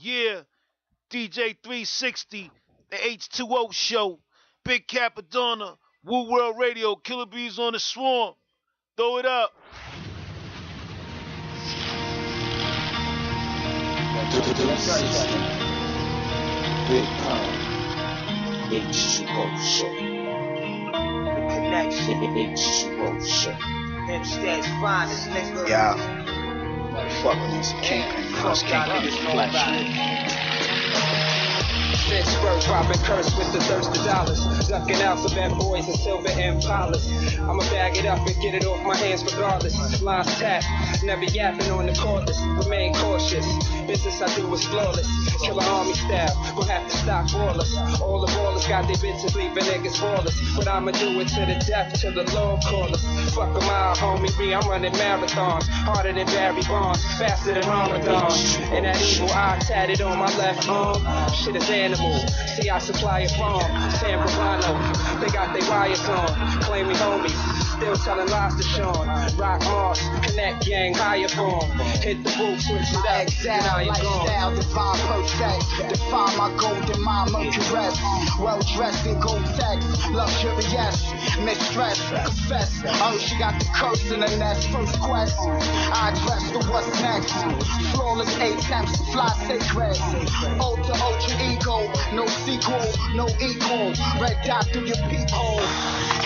Yeah, DJ 360, the H2O show, Big Capadonna, Woo World Radio, Killer Bees on the Swarm. Throw it up. Big H2O show. The connection. H2O show. Hempstead's finest, nigga. Yeah. Fuck with these kingpin. Fuck y'all niggas know about it. Pittsburgh popping curse with the thirst of dollars. Ducking alphabet boys and silver impalas. I'ma bag it up and get it off my hands regardless. Lines tapped, never yapping on the cordless. Remain cautious, business I do is flawless. Killer army style, gon' have to stop ballers. All the ballers got their bitches leaving niggas ballers. But I'ma do it to the death till the Lord call us. Fuck 'em out, homie, me, I'm running marathons. Harder than Barry Bonds, faster than Ramadan. And that evil eye tatted on my left arm. Shit is animal. See, I supply a farm, San Bruno. They got their wires on, claim me homies. Still telling lies to Sean. Rock Mars, connect gang, higher form. Hit the booth, switch it up, and now you're Lifestyle, divine perfect. Define my golden mind, Mercury. Well dressed in gold text, luxurious. Mistress, confess. Oh, she got the curse in the nest. First quest, I address the what's next. Flawless attempts, fly sacred. Ultra ego, no sequel, no equal. Red dot through your peephole.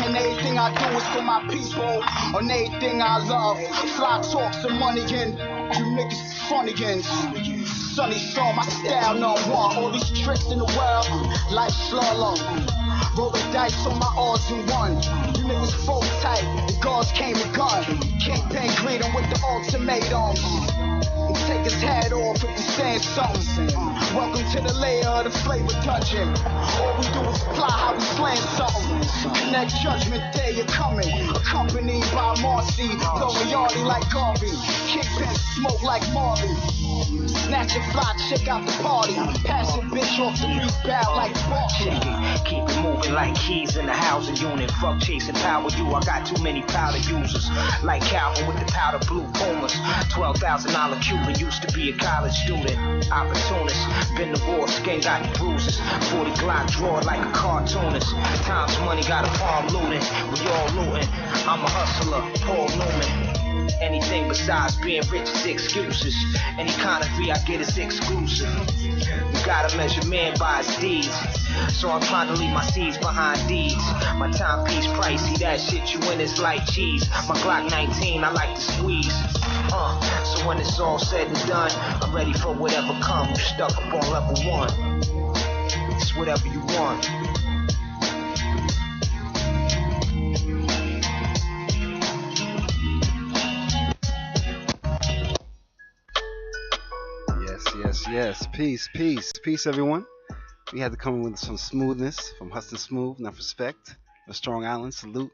And everything I do is for my people. On everything I love. Fly talks and money in. You niggas is funny-ins. Sunny saw my style, no one. All these tricks in the world, like slalom. Roll the dice on my odds and one. You niggas full tight, the guards came and gone. Kingpin greet him with the ultimatums. And take his hat off if he's saying something. Welcome to the layer of the flavor dungeon. All we do is apply how we slang something. Connect judgment day, you're coming. Accompanied by Marcy, blowing yardy like Garvey. Kingpin smoke like Marley. Snatch a fly chick out the party. Pass a bitch off the rebound like Barkley. Keep it moving like keys in the housing unit. Fuck chasing power, I got too many powder users. Like Calvin with the powder blue Pumas. $12,000 Cuban, used to be a college student. Opportunist, been divorced, gang got the bruises. 40 Glock draw like a cartoonist. Times money got a farm looting. We all looting. I'm a hustler, Paul Newman. Anything besides being rich is excuses. Any kind of fee I get is exclusive. You gotta measure man by his deeds. So I'm trying to leave my seeds behind deeds. My timepiece pricey, that shit you win is like cheese. My Glock 19, I like to squeeze. So when it's all said and done, I'm ready for whatever comes. Stuck up on level 1. It's whatever you want. Yes. Peace, everyone. We had to come in with some smoothness from Huston Smooth, enough respect. A Strong Island, salute.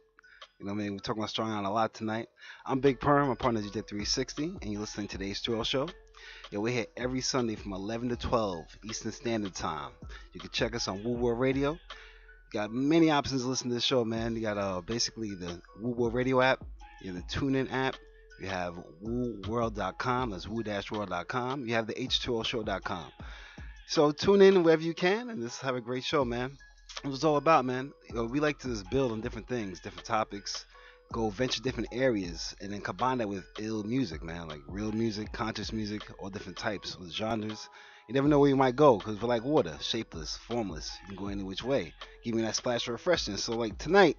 You know what I mean? We're talking about Strong Island a lot tonight. I'm Big Perm, I'm partner DJ 360, and you're listening to the H2O show. We're here every Sunday from 11 to 12 Eastern Standard Time. You can check us on Wu World Radio. Got many options to listen to the show, man. You got basically the Wu World Radio app, you have the TuneIn app. You have WooWorld.com, that's woo-world.com. You have the H2Oshow.com. So tune in wherever you can and just have a great show, man. It was all about, man. We like to just build on different things, different topics, go venture different areas, and then combine that with ill music, man. Like real music, conscious music, all different types of genres. You never know where you might go because we're like water, shapeless, formless. You can go any which way. Give me that splash of refreshment. So like tonight,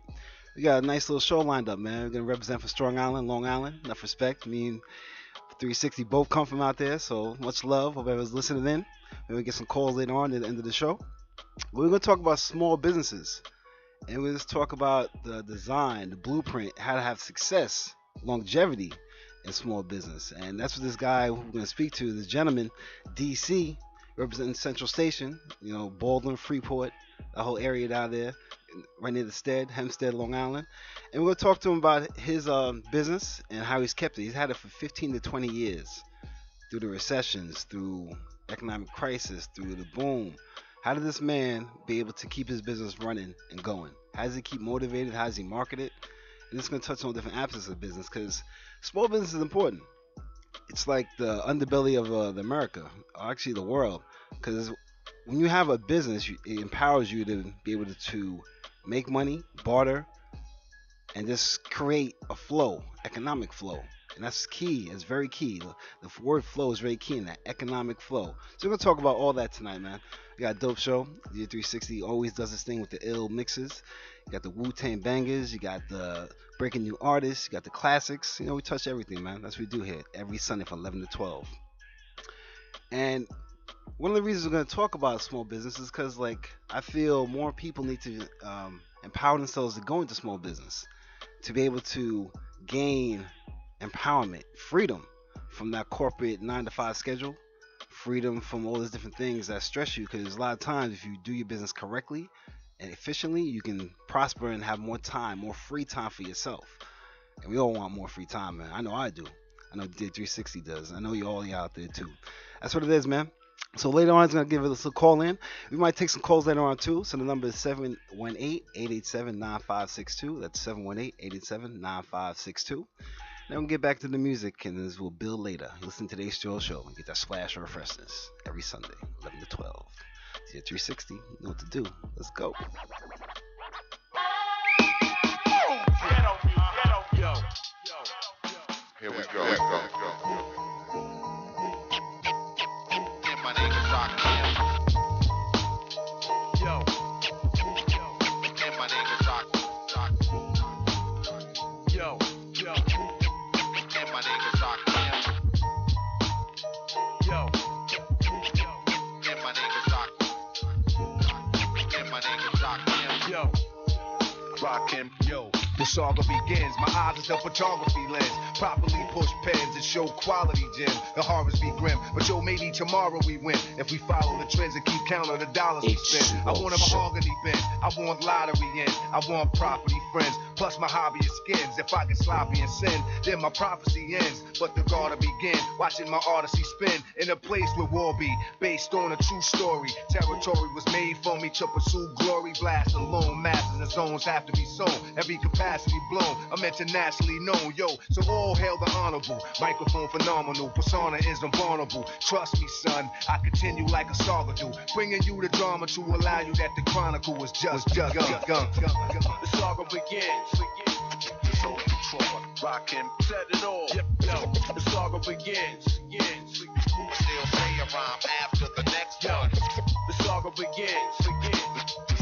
we got a nice little show lined up, man. We're going to represent for Strong Island, Long Island. Enough respect. Me and 360 both come from out there, so much love. Hope everyone's listening in. Maybe we get some calls later on at the end of the show. We're going to talk about small businesses. And we'll just talk about the design, the blueprint, how to have success, longevity in small business. And that's what this guy who we're going to speak to, this gentleman, DC, representing Central Station, Baldwin, Freeport, the whole area down there. Right near the Stead, Hempstead, Long Island. And we're going to talk to him about his business and how he's kept it. He's had it for 15 to 20 years through the recessions, through economic crisis, through the boom. How did this man be able to keep his business running and going? How does he keep motivated? How does he market it? And it's going to touch on different aspects of business because small business is important. it's like the underbelly of the America, or actually the world, because when you have a business, it empowers you to be able to make money, barter, and just create a flow, economic flow. And that's key. It's very key. The word flow is very key in that economic flow. So we're gonna talk about all that tonight, man. We got a dope show. DJ 360 always does this thing with the ill mixes. You got the Wu-Tang bangers. You got the breaking new artists. You got the classics. You know, we touch everything, man. That's what we do here every Sunday from 11 to 12. And one of the reasons we're gonna talk about small business is because, like, I feel more people need to empower themselves to go into small business, to be able to gain empowerment, freedom from that corporate 9 to 5 schedule, freedom from all those different things that stress you. Because a lot of times, if you do your business correctly and efficiently, you can prosper and have more time, more free time for yourself. And we all want more free time, man. I know I do. I know D360 does. I know you all out there too. That's what it is, man. So later on, it's going to give us a call in. We might take some calls later on too. So the number is 718-887-9562. That's 718-887-9562. Now we'll get back to the music, and this will build later. You listen to the H2O show and get that splash of freshness every Sunday, 11 to 12. See you at 360. You know what to do. Let's go. Here we go. My name is Rakim. Yo. And my name is Rock. Yo. And my name is Rakim. Yo. And my name is Rock. And my name is Rakim. Yo. Rakim. Yo. The saga begins, my eyes is the photography lens. Properly push pens and show quality gems. The horrors be grim, but yo, maybe tomorrow we win. If we follow the trends and keep count of the dollars we spend. I want a mahogany bench, I want lottery ends. I want property friends, plus my hobby is skins. If I get sloppy and sin, then my prophecy ends. But the gotta begin, watching my odyssey spin. In a place where war be, based on a true story. Territory was made for me to pursue glory. Blast alone, masses and zones have to be sown. Every capacity blown, I'm internationally known, yo. So all hail the honorable, microphone phenomenal, persona is invulnerable. Trust me, son, I continue like a saga do, bringing you the drama to allow you that the chronicle was just gun. The saga begins. So control, Rakim said it all. Yep, yo. The saga begins. Still say a rhyme after the next one. The saga begins.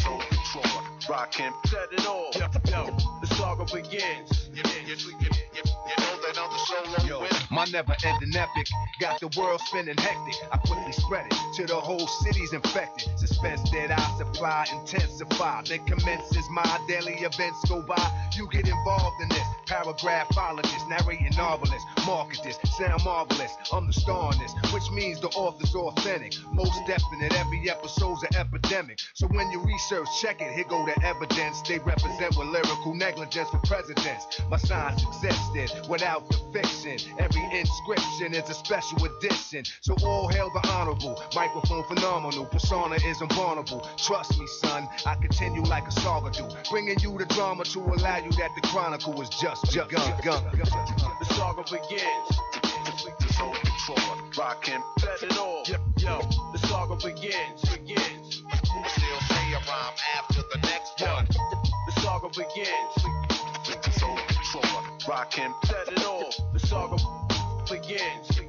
So control, Rakim said it all. Yep, yo. The saga begins. You know that I'm the solo winner. My never-ending epic got the world spinning hectic. I quickly spread it to the whole city's infected. Suspense that I supply intensify. Then commences my daily events go by. You get involved in this. Paragraphologist, narrating novelist, market this, sound marvelous. I'm the star in this, which means the author's authentic. Most definite, every episode's an epidemic. So when you research, check it, here go the evidence. They represent with lyrical negligence for presidents. My science existed without the fiction. Every inscription is a special edition. So all hail the honorable, microphone phenomenal, persona is invulnerable. Trust me, son, I continue like a saga do, bringing you the drama to allow you that the chronicle was just gun. The saga begins. So control, Rakim said it all. Yep, yo. The saga begins. Still say a rhyme after the next one. The saga begins. So control, Rakim said it all. The saga begins.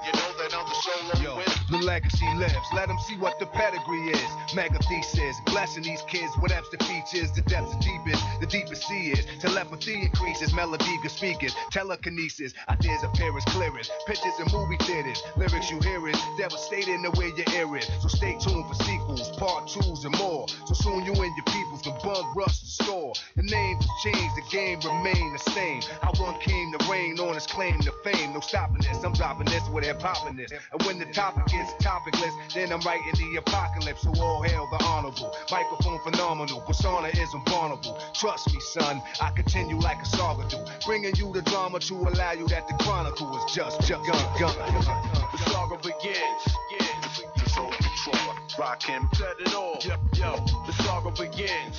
You know that I'm the solo winner. The legacy lives, let them see what the pedigree is. Mega thesis, blessing these kids with extra features. The depths are deepest, the deepest sea is. Telepathy increases, melody good speakers. Telekinesis, ideas appearance clearest. Pictures in movie theaters, lyrics you hear is devastating the way your ear is. So stay tuned for sequels, part 2s and more. So soon you and your peoples can bum rush the store. The names have changed, the game remain the same. How one came to reign on his claim to fame. No stopping this, I'm dropping this with hip hopping this. And when the topic is topicless, then I'm writing the apocalypse. So all hail the honorable, microphone phenomenal, persona is invulnerable. Trust me, son, I continue like a saga do, bringing you the drama to allow you that the chronicle is just gun. The saga begins. So control, Rakim said it all. Yep, yo. The saga begins.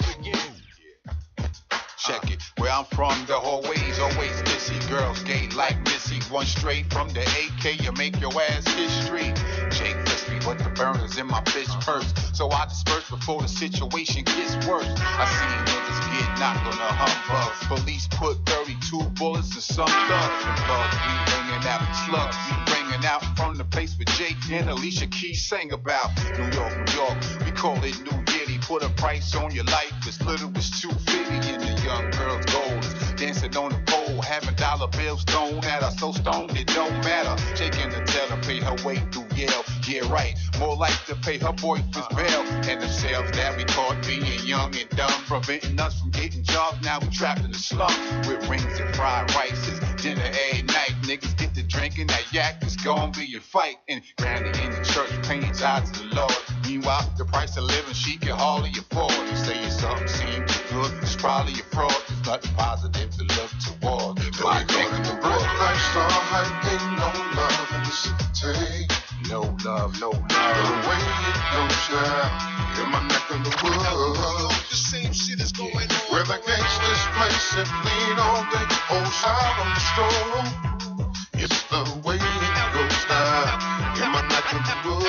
Check it. Where I'm from, the hallways always busy. Girls gay like Missy. One straight from the AK, you make your ass history. Jake Crispy, but the burners in my bitch purse. So I disperse before the situation gets worse. I see niggas get knocked on the humbug. Police put 32 bullets in some thugs. And bugs be bringing out slugs. We bringing out from the place where Jake and Alicia Keys sang about. New York, New York, we call it New Yearly. Put a price on your life as little as $250. And the young girls gold is dancing on the pole, having dollar bills thrown at her. So stoned it don't matter. Shaking the teller, pay her way through Yale. Yeah, right. More like to pay her boyfriend's bail. And themselves that we caught being young and dumb, preventing us from getting jobs. Now we trapped in the slum with rings and fried rices. Dinner every night. Niggas get to drinking. That yak is gonna be a fight. And Granny in the church paying tithes to the Lord. Meanwhile, the price of living she can hardly afford. You say it's something seems good, it's probably a fraud. There's nothing positive to look toward. My king in the bright light starlight, ain't no love in the city. No love, no love. The way it goes down in my neck of the woods. The same shit is going on. Where the gangsters play simply all day, whole side on the stroll. It's the way it goes down in my neck of the woods.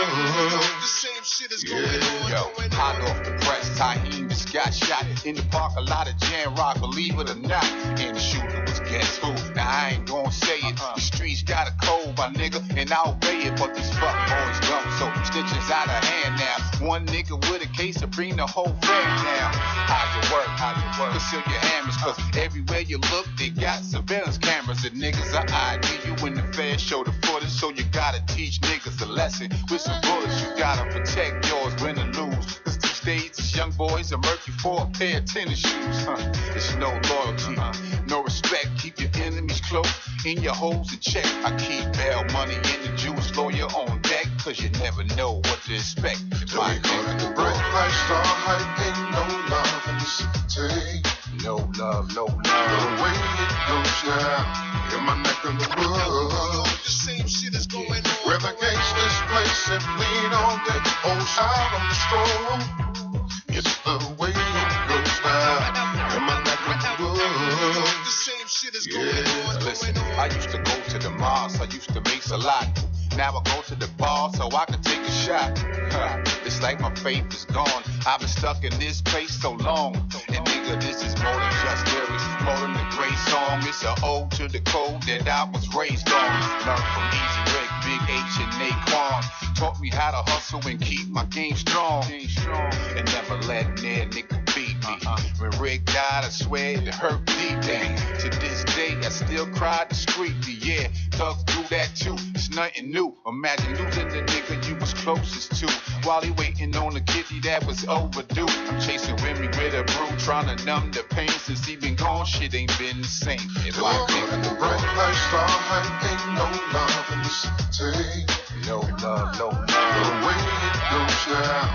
The same shit is going on. Yo, hot off the press, Taheem just got shot in the park. A lot of Jan Rock, believe it or not. And the shooter was guess who? Now I ain't gonna say it. The streets got a code, my nigga, and I'll obey it. But these fuck boys don't. So snitches out of hand now. One nigga with a case to bring the whole fam down. How's it work? How's it work? Conceal your hammers, cause everywhere you look, they got surveillance cameras. And niggas are ID you when the feds show the footage. So you gotta teach niggas a lesson. With some bullets, you gotta protect yours, win or lose. Cause these days, these young boys are murky for a pair of tennis shoes. There's no loyalty, no respect. Keep your enemies close, in your holes in check. I keep bail money in the Jewish lawyer on deck. Cause you never know what to expect. My king in the bright light starlight, ain't no love in the city. No love, no love. The way it goes down in my neck of the woods. The same shit is going on. Where the gangsters play simply all day, whole side on the stroll. It's the way it goes down in my neck of the woods. The same shit is going on. Listen, I used to go to the mosque, I used to make a lot. Now I go to the bar so I can take a shot. It's like my faith is gone. I've been stuck in this place so long. And nigga, this is more than just lyrics, more than a great song. It's an ode to the code that I was raised on. Learned from Easy Rick, Big H, and Naquan. Taught me how to hustle and keep my game strong. And never let near nigga beat me. When Rick died, I swear it hurt deep. To this day, I still cry discreetly. Yeah, thugs do that too. It's nothing new. Imagine losing the nigga you was closest to while he waiting on a kitty that was overdue. I'm chasing Remy with a brew, trying to numb the pain. Since he been gone, shit ain't been the same. It's my king in the bright light starlight, ain't no love in the city. No love, no love. The way it goes down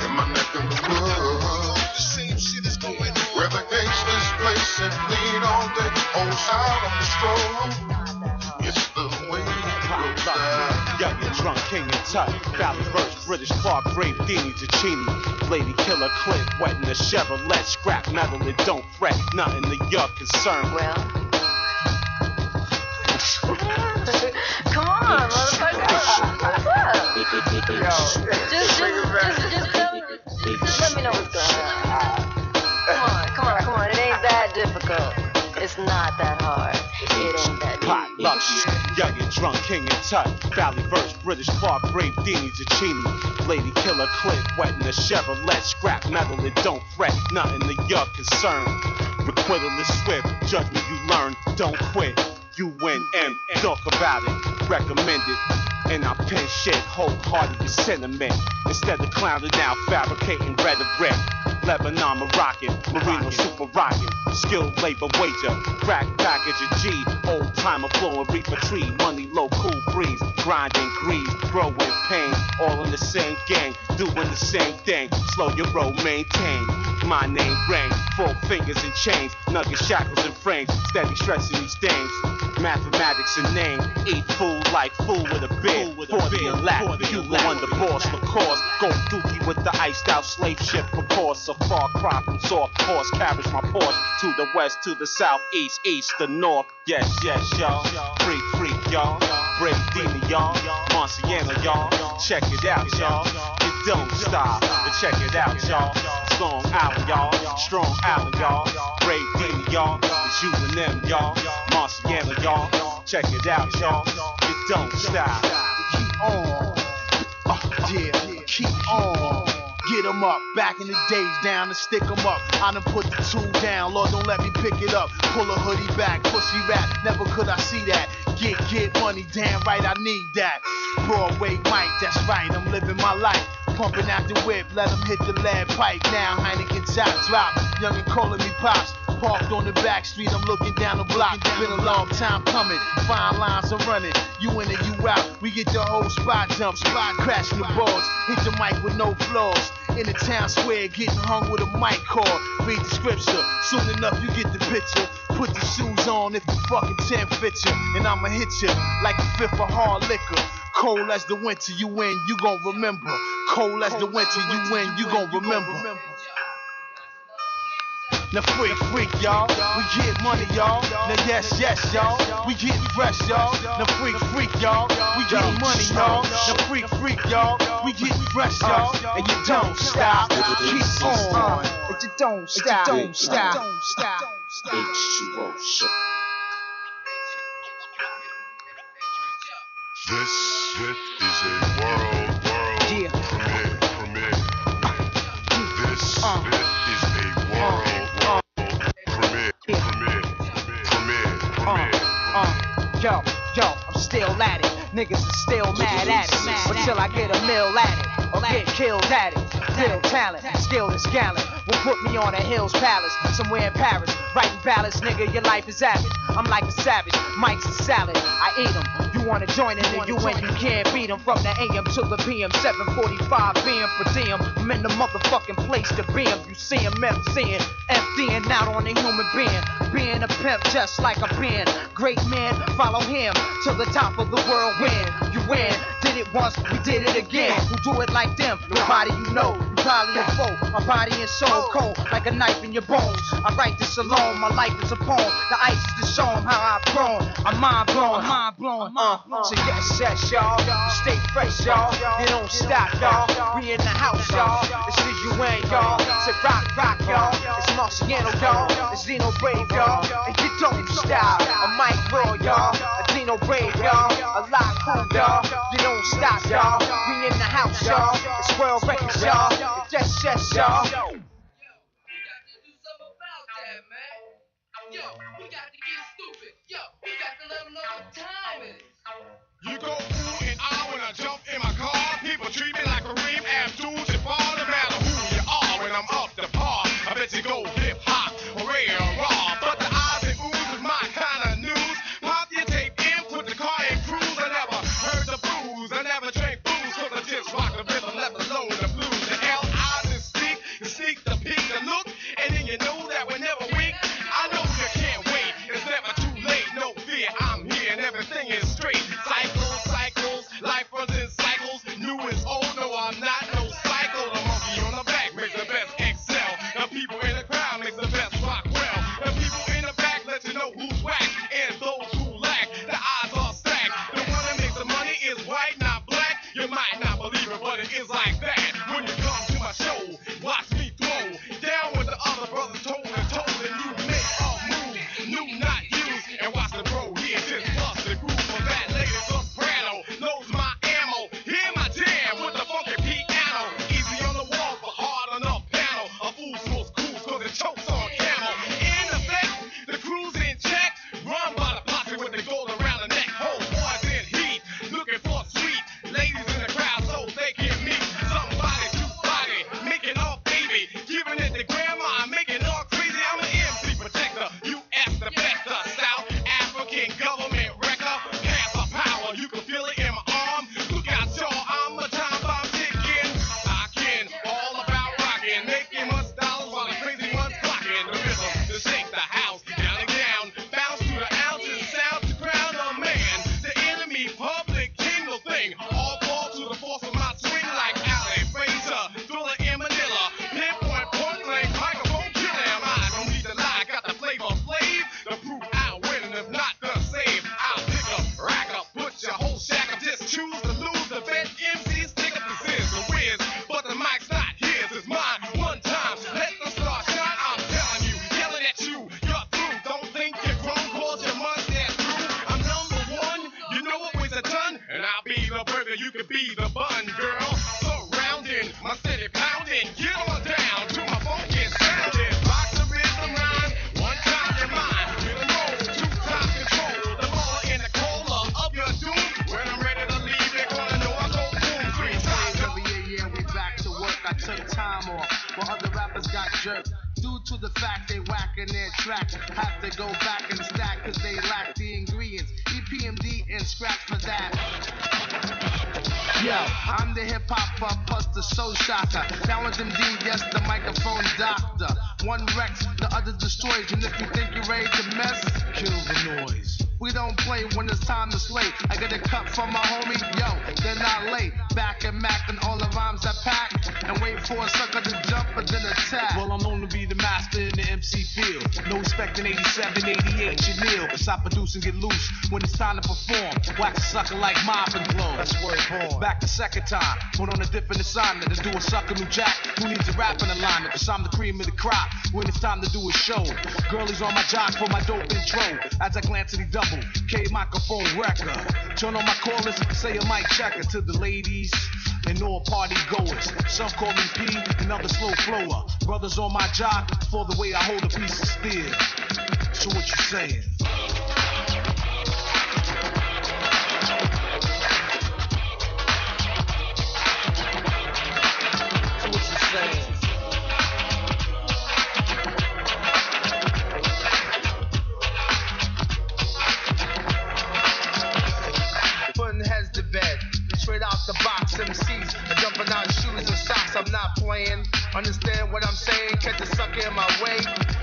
in my neck of the woods. The same shit is going on. Where the gangsters play simply all day, whole side on the stroll. It's the way it goes down. Young and drunk, king and tight. Valley Verse, British Park, Brave Dini, Ticini. Lady Killer Clip, wet in the Chevrolet. Scrap metal, it don't fret. Nothing to your concern. Well. Come on, motherfucker. What's up? Just let me know what's going on. Come on. It ain't that difficult. It's not that hard. It ain't that Pot lucky, young and drunk, king and tight. Valley Verse, British Park, Brave Dini, Ticini. Lady Killer Clip, wet in the Chevrolet. Scrap metal, it don't fret. Nothing to your concern. Requital is swift, judgment you learn, don't quit. You win and talk about it, recommend it. And I pen shit wholehearted with sentiment. Instead of clowning out, fabricating rhetoric. Lebanon, Moroccan, Marino super rockin'. Skilled labor wager, crack package of G. Old timer flowing reaper tree. Money low, cool breeze. Grinding grease, growing pain. All in the same gang, doing the same thing. Slow your roll, maintain. My name rang, 4 fingers and chains. Nugget shackles and frames, steady stressing these things. Mathematics and name, eat food like food with a beer, 40 and lap, Hugo under boss, Lacoste, go dookie with the iced out slave ship, of course, a far cry from soft horse, carriage my Porsche to the west, to the south, east, the north, yes, y'all, freak, y'all, brave demon, y'all, Marciano, y'all, check it out, y'all, it don't stop, check it out, y'all, Strong Island, y'all, Strong Island, y'all, brave demon, y'all, it's you and them, y'all, Marciano, y'all, check it out, y'all, it don't stop. Keep on, yeah, keep on. Get 'em up, back in the days, down and stick 'em up. I done put the tool down, Lord don't let me pick it up. Pull a hoodie back, pussy rap, never could I see that. Get money, damn right I need that. Broadway Mike, that's right, I'm living my life. Pumping out the whip, let 'em hit the lead pipe. Now Heineken top drop, young and calling me pops. Parked on the back street, I'm looking down the block. Been a long time coming, fine lines are running. You in and you out, we get the whole spot jump. Spot crashing the boards, hit the mic with no flaws. In the town square, getting hung with a mic cord. Read the scripture, soon enough you get the picture. Put the shoes on if the fucking 10 fit you. And I'ma hit you like the fifth of hard liquor. Cold as the winter, you win, you gon' remember. Cold as the winter, you win, you gon' remember. Now freak, y'all. We get money, y'all. Now yes, y'all. We get fresh, y'all. Now freak, y'all. We get money, y'all. Now freak, y'all. We get fresh, y'all. And you don't stop. Keep on. And you don't stop. Don't stop. H2O shit. This is a world premiere. This is a world Yo, I'm still at it. Niggas is still mad at it. Until I get a mill at it, or get killed at it. Real talent, still this gallant will put me on a Hills Palace, somewhere in Paris. Writing ballads, nigga, your life is average. I'm like a savage, Mike's a salad, I eat 'em. You wanna join in and you can't beat 'em. From the AM to the PM, 745 being per diem. I'm in the motherfucking place to be 'em. You see 'em MCing, emptying out on a human being. Being a pimp just like a been. Great man, follow him to the top of the world. Win, you win. Did it once, we did it again. Who do it like them? Nobody you know. You probably a foe. My body and soul cold like a knife in your bones. I write this alone. My life is a poem. The ice is to show 'em how I've grown. I'm mind blown. So yes, y'all. You stay fresh, y'all. You don't stop, y'all. We in the house, y'all. This is you and y'all. Say rock, y'all. It's Marciano, y'all. It's Dino Brave, y'all. And you don't stop. A mic roll, y'all. A Dino Brave, y'all. A lot cool, y'all. You don't stop, y'all. We in the house, y'all. It's World Records, y'all. Yes, y'all. Yo, we got to get stupid. Yo, we got to let them know what time it is. You go ooh and ah when I jump in my car. People treat me like Kareem Abdul-Jabbar. No matter who you are, when I'm up to par, I bet you go hip hop or rare or raw. But the eyes and oohs is my kind of news. Pop your tape in, put the car in cruise. I never heard the blues, I never drank booze, 'cause I just rock the rhythm, let alone the blues. The L.I.'s and sneak the peek, the look, and then you know that we're never weak. I know you can't wait, it's never too late. No fear, I'm here and everything is straight. Cycles, life runs in cycles. New is old, no I'm not no cycle. The monkey on the back makes the best excel. The people in the crowd makes the best rock well. The people in the back let you know who's whack and those who lack. The odds are stacked. The one that makes the money is white, not black. You might not believe it, but it is like that. When you come to my show, watch me throw down with the other brothers toe to toe, and you make a move, new not used, and watch the bro here just bust the groove for that lady soprano. Knows my ammo, hear my jam with the funky piano. Easy on the wall, but hard on the panel. A fool smells cool 'cause it chokes on camel. In effect, the crew's in check. Run by the posse with the gold around the neck. Whole boys in heat, looking for sweet ladies in the crowd so they can meet somebody to body, making all be the bun, girl. Surrounding my city pounding. Get on down to my funky sounding. Rock the rhythm line. One time your mind. With a roll, two times control. The ball in the cola of your doom. When I'm ready to leave, they're gonna know I go boom. Three times. Yeah, we back to work. I took time off while other rappers got jerked. Due to the fact they whacking their track, have to go back and stack cause they lack the ingredients. EPMD and scratch for that. Yo, I'm the hip-hopper plus the soul shocker. Down with MD, yes, the microphone doctor. One wrecks, the other destroys. And if you think you're ready to mess, kill the noise. We don't play when it's time to slay. I get a cut from my homie, yo, they're not late. Back and Mac and all the rhymes I pack. And wait for a sucker to jump and then attack. Well, I'm known to be the master in the MC field. No respect in 87, 88, Chanel. Cause I produce and get loose when it's time to perform. Wax a sucker like Mob and Glow. That's where it born. Back the second time, put on a different assignment to do a sucker new jack. Who needs a rapping alignment? Cause I'm the cream of the crop when it's time to do a show. Girlies on my jock for my dope intro. As I glance at the double K microphone record. Turn on my callers, say a mic checker to the ladies and all party goers. Some call me P, another slow flower. Brothers on my jock for the way I hold a piece of steel. So what you saying? So what you saying? Putting heads to bed. Straight out the box, MCs are jumping out shoes and socks. I'm not playing. Understand what I'm saying? Catch a sucker in my way,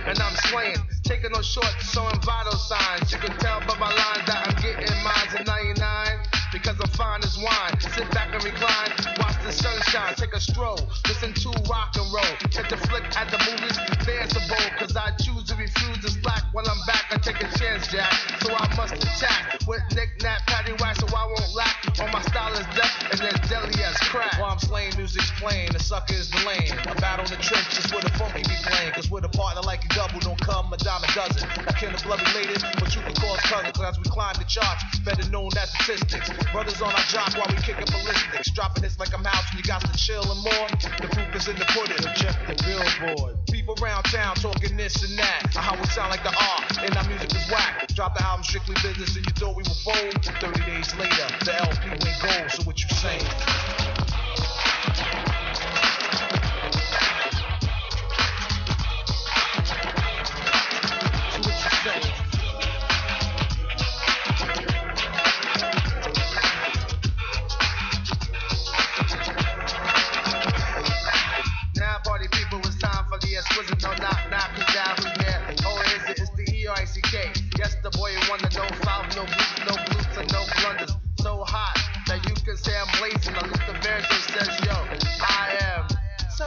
and I'm slaying. Taking no shorts, showing vital signs. You can tell by my lines that I'm getting mines at 99. Because I'm fine as wine. Sit back and recline, watch the sunshine, take a stroll, listen to rock and roll. Take the flick at the movies, danceable. Cause I choose to refuse to slack when I'm back. I take a chance, Jack. So I must attack with knick-knack, patty whack, so I won't lack. On my style is death and as deadly as crack. While I'm slaying, music's playing, the sucker is delaying. A battle in the trenches where the funky be playing. Cause with a partner like a double, don't come a dime a dozen. I can't blood related, but you can cause cousin. Cause as we climb the charts, better known as statistics. Brothers on our jock while we kicking ballistics. Dropping hits like I'm house when you got to chill and more. The proof is in the pudding. Check the billboard. People around town talking this and that. How we sound like the R and our music is whack. Drop the album Strictly Business and you thought we were fold. 30 days later, the LP went gold. So what you saying? So what you saying? Now party people, it's time for the exquisite. No knock, cause down who's there. Oh, is it? It's the E-R-I-C-K. Yes, the boy you wonder, no foul, no boots, no bloops, and no blunders. So hot that you can say I'm blazing. At least the Verito says, yo, I am so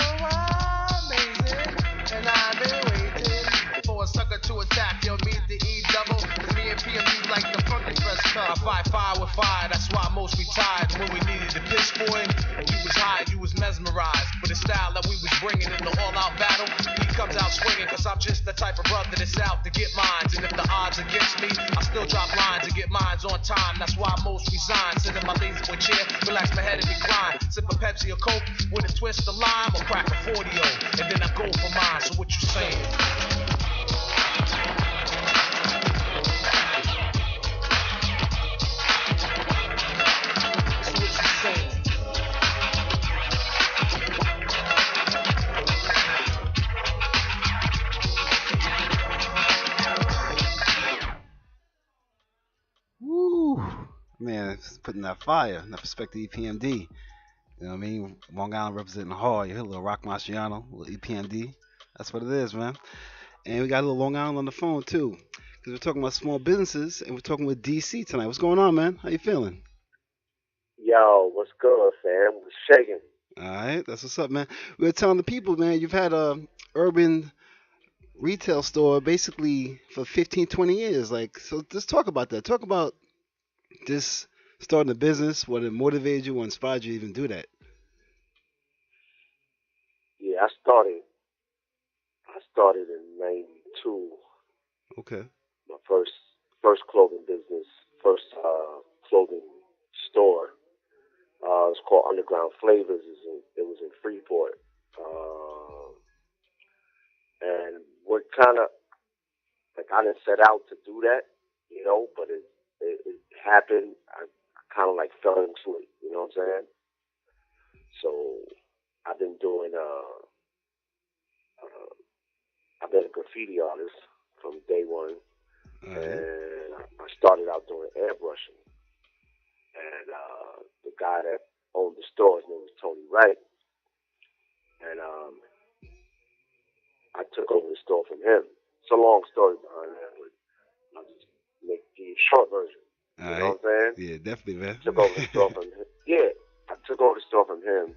amazing. And I've been waiting for a sucker to attack. Yo, meet the E double. Cause me and PMD like the funky fresh cup. I fight fire with fire, that's why most retired. When we needed to piss for him, you was high, you was mesmerized. But the style that we was bringing in the all-out battle, he comes out swinging. Cause I'm just the type of brother that's out to get mines. And if the odds against me, I still drop lines and get mines on time. That's why most resign. Sit in my lazy boy chair, relax my head and recline. Sip a Pepsi or Coke with a twist of lime or crack a 40-o. And then I go for mine, so what you saying? So what you saying? Woo! Man, it's putting that fire, that respect to EPMD. You know what I mean? Long Island representing hard. You hear a little Rock Marciano, a little EPMD. That's what it is, man. And we got a little Long Island on the phone, too. Because we're talking about small businesses, and we're talking with DC tonight. What's going on, man? How you feeling? Yo, what's good, fam? What's shaking? All right, that's what's up, man. We were telling the people, man, you've had a urban retail store basically for 15, 20 years. Like, so let's talk about that. Talk about this starting a business, what it motivated you, what inspired you to even do that. Yeah, I started in '92. Okay. My first clothing business, first clothing store. It's called Underground Flavors. It was in Freeport. And what kind of like I didn't set out to do that, but it happened. I kind of like fell into it. You know what I'm saying? So I've been doing. Uh, I've been a graffiti artist from day one, and I started out doing airbrushing. And the guy that owned the store, his name was Tony Wright, and I took over the store from him. It's a long story behind that, but I'll just make the short version. All You know right. what I'm saying? Yeah, definitely, man. Took over the store from him. Yeah, I took over the store from him,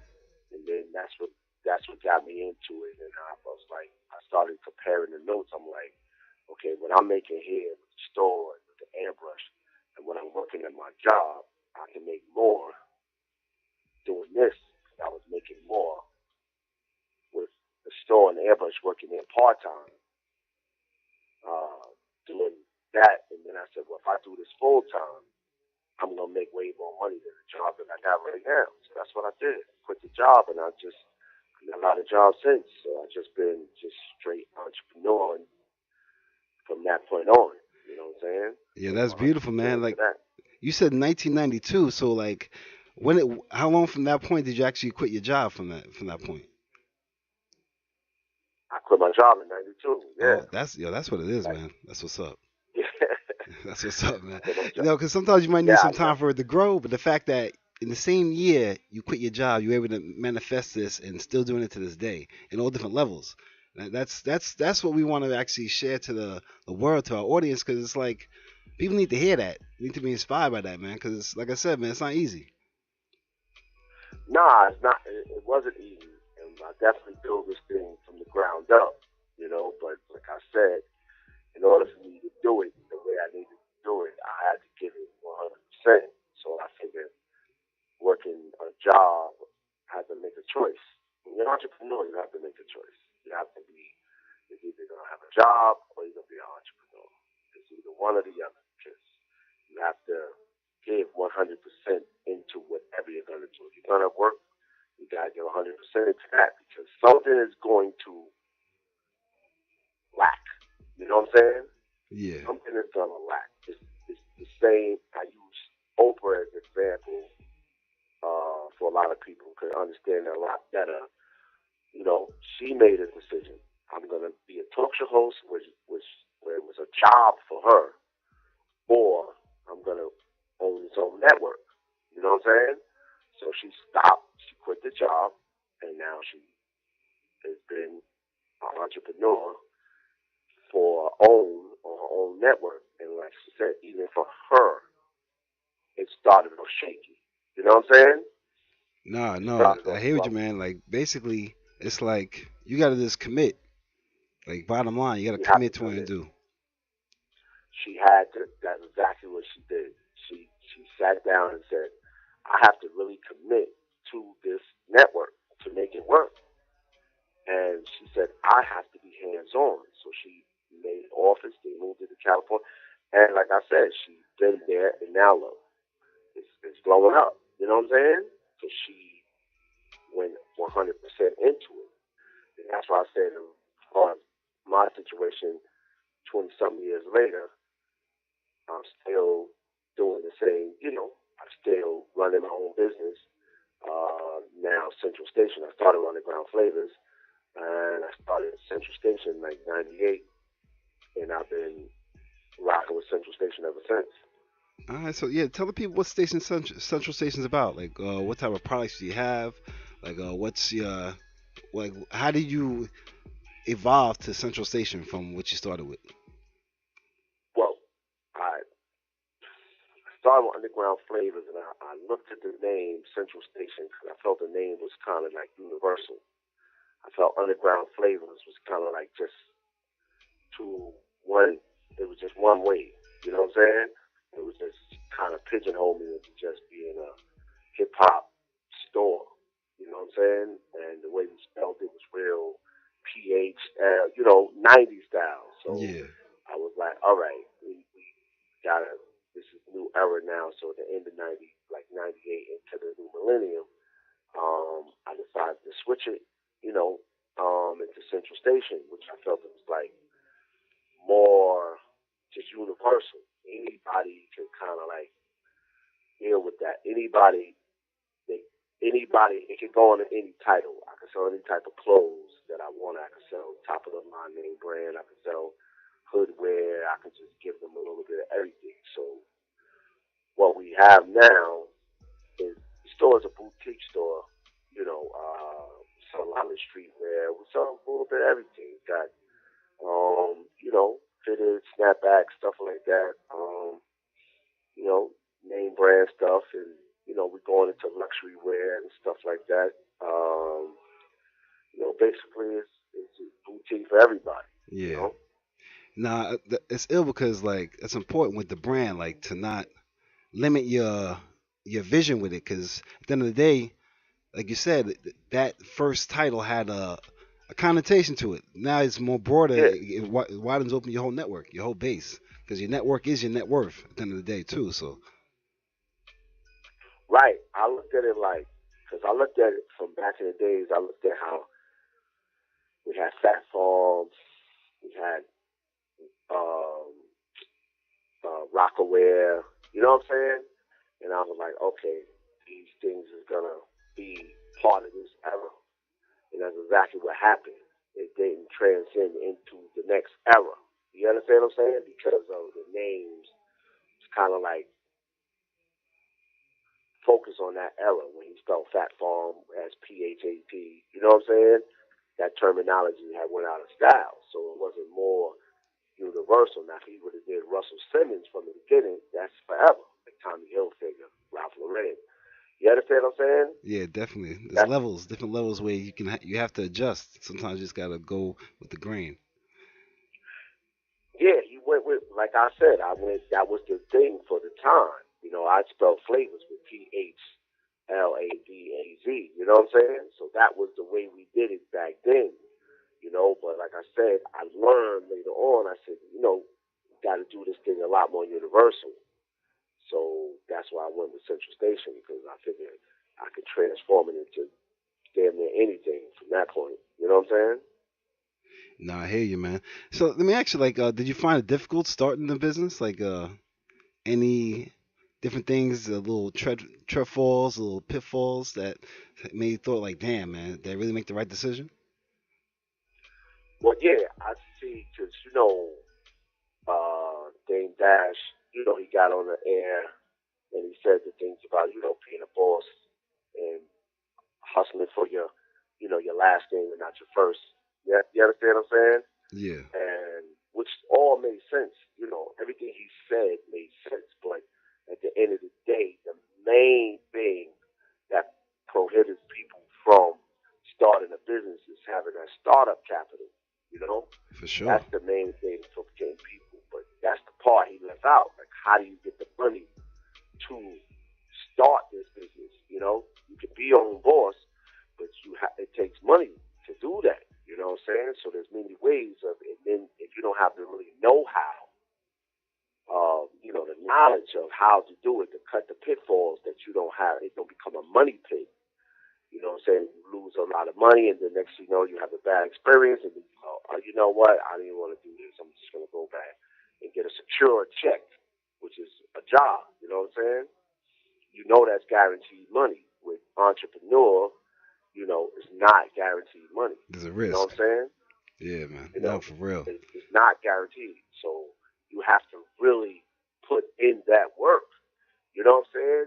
and then that's what got me into it. And I was like, I started comparing the notes. I'm like, okay, what I'm making here with the store and with the airbrush, and when I'm working at my job, I can make more doing this. I was making more with the store and the airbrush working there part time, doing that. And then I said, well, if I do this full time, I'm gonna make way more money than the job that I got right now. So that's what I did. Quit the job, and I got a lot of jobs since. So I've just been just straight entrepreneur from that point on. You know what I'm saying? Yeah, So that's beautiful, man. Like that. you said, 1992. So like, how long from that point did you actually quit your job from that point? I quit my job in '92. Yeah. Oh, that's what it is, Like, man. That's what's up. yeah. That's what's up, man. Quit my You job. know, because sometimes you might need Yeah, some time for it to grow, but the fact that in the same year you quit your job, you're able to manifest this and still doing it to this day in all different levels. That's what we want to actually share to the world, to our audience, because it's like people need to hear that, need to be inspired by that, man. Because like I said, man, it's not easy. Nah, it's not. It wasn't easy, and I definitely built this thing from the ground up. But like I said, in order for me to do it the way I needed to do it, I had to give it 100%. So I figured working a job, I had to make a choice. When you're an entrepreneur, you have to make a choice. You have to be, you're either going to have a job or you're going to be an entrepreneur. It's either one or the other. Because you have to give 100% into whatever you're going to do. If you're going to work, you got to give 100% into that because something is going to lack. You know what I'm saying? Yeah. Something is going to lack. It's the same. I use Oprah as an example for a lot of people could understand it a lot better. She made a decision. I'm going to be a talk show host, where it was a job for her, or I'm going to own its own network. You know what I'm saying? So she stopped. She quit the job, and now she has been an entrepreneur for her own network. And like she said, even for her, it started off shaky. You know what I'm saying? No, I hear what you, man. Like basically, it's like you gotta just commit. Like bottom line, you gotta commit to what you do. She had to. That's exactly what she did. She sat down and said, "I have to really commit to this network to make it work." And she said, "I have to be hands on." So she made an office. They moved it to California, and like I said, she's been there, and now look, it's blowing up. You know what I'm saying? Because she went 100% into it. And that's why I said, as far as my situation, 20 something years later, I'm still doing the same, I'm still running my own business. Now, Central Station, I started Underground Flavors, and I started Central Station in like 98, and I've been rocking with Central Station ever since. All right, so yeah, tell the people what station Central Station's about. Like, what type of products do you have? Like, what's your like? How did you evolve to Central Station from what you started with? Well, I started with Underground Flavors, and I looked at the name Central Station because I felt the name was kind of like universal. I felt Underground Flavors was kind of like just too one. It was just one way. You know what I'm saying? It was just kind of pigeonholed me into just being a hip hop store. You know what I'm saying? And the way we spelled it was real PH, 90s style. So Yeah. I was like, all right, we gotta. This is new era now. So at the end of '90, like 98 into the new millennium, I decided to switch it, you know, into Central Station, which I felt it was like more just universal. Anybody can kind of like deal with that. Anybody, it can go under any title. I can sell any type of clothes that I want. I can sell top of the line name brand. I can sell hoodwear. I can just give them a little bit of everything. So what we have now is the store is a boutique store. You know, sell a lot of streetwear. We sell a little bit of everything. Got you know, fitted, snapback, stuff like that. You know, name brand stuff, and you know, we're going into luxury wear and stuff like that. You know, basically, it's a boutique for everybody. You Yeah. know, Nah, it's ill because like it's important with the brand, like to not limit your vision with it, because at the end of the day, like you said, that first title had a connotation to it. Now it's more broader. yeah, It widens open your whole network, your whole base, because your network is your net worth at the end of the day too. So right. I looked at it like, because I looked at it from back in the days. I looked at how we had Fat Farms, we had um, Rockaware. You know what I'm saying? And I was like, okay, these things is gonna be part of this era. And that's exactly what happened. It didn't transcend into the next era. You understand what I'm saying? Because of the names, it's kind of like focus on that era when he spelled Fat Farm as PHAT. You know what I'm saying? That terminology had went out of style, so it wasn't more universal. Now, if he would have did Russell Simmons from the beginning, that's forever. Like Tommy Hilfiger, Ralph Lauren. You understand what I'm saying? yeah, definitely. There's That's levels, different levels where you have to adjust. Sometimes you just gotta go with the grain. Yeah, he went with, like I said, I went, that was the thing for the time. You know, I spelled flavors with PHLAVAZ. You know what I'm saying? So that was the way we did it back then. You know, but like I said, I learned later on, I said, you know, got to do this thing a lot more universal. So that's why I went with Central Station, because I figured I could transform it into damn near anything from that point. You know what I'm saying? No, I hear you, man. So let me ask you, like, did you find it difficult starting the business? Like, any different things, little treadfalls, little pitfalls that made you thought, like, damn, man, did I really make the right decision? Well, yeah, I see, because, you know, Dame Dash, you know, he got on the air and he said the things about, you know, being a boss and hustling for your, you know, your last name and not your first. Yeah, you understand what I'm saying? Yeah, And which all made sense. You know, everything he said made sense. But at the end of the day, the main thing that prohibits people from starting a business is having that startup capital. You know, for sure. that's the main thing for getting people. But that's the part he left out. Like, how do you get the money to start this business? You know, you can be your own boss, but it takes money to do that. You know what I'm saying? So there's many ways of it. And then if you don't have the really know-how, you know, the knowledge of how to do it, to cut the pitfalls that you don't have, it don't become a money pit. You know what I'm saying? You lose a lot of money, and the next thing you know, you have a bad experience, and then you go, oh, you know what? I didn't want to do this. I'm just going to go back and get a secure check, which is a job. You know what I'm saying? You know that's guaranteed money. With entrepreneur, you know, it's not guaranteed money. There's a You know risk. what I'm saying? Yeah, man. You No, know, for real. it's not guaranteed. So you have to really put in that work. You know what I'm saying?